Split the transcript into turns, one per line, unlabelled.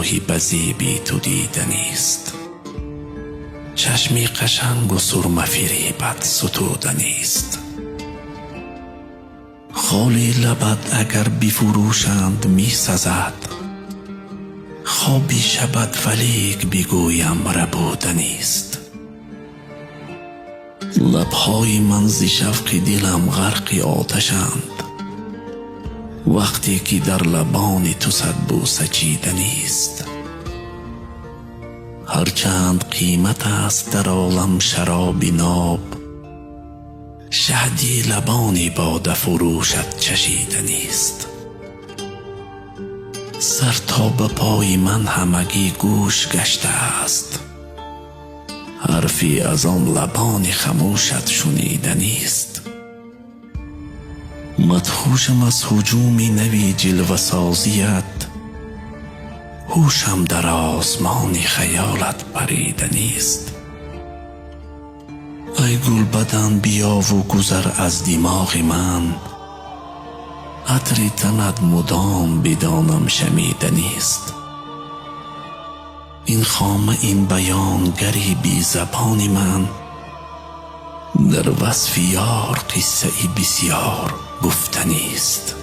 ماهی به زیبی تو دیدنیست. چشمی قشنگ و سرمه فریبت ستودنیست. خالی لبت اگر بفروشند می سزد، خوابی شبت ولیک بگویم ربودنیست. لبهای من ز شوق دلم غرق آتشند، وقتی که در لبان تو صد بوسه چیدنیست. هرچند قیمت است در عالم شراب ناب، شهدی لبان باده فروشت چشیدنیست. سر تا به پای من همگی گوش گشته است، حرفی از آن لبان خموشت شنیدنیست. مدهوشم از هجوم نوی جلوه سازیت، هوشم در آسمان خیالت پریدنیست. ای گل بدن بیا و گذر از دماغ من، عطر تنت مدام بدانم شمیدنیست. این خامه این بیانگری بی زبان من، در وصف یار قصه بسیار گفتنیست.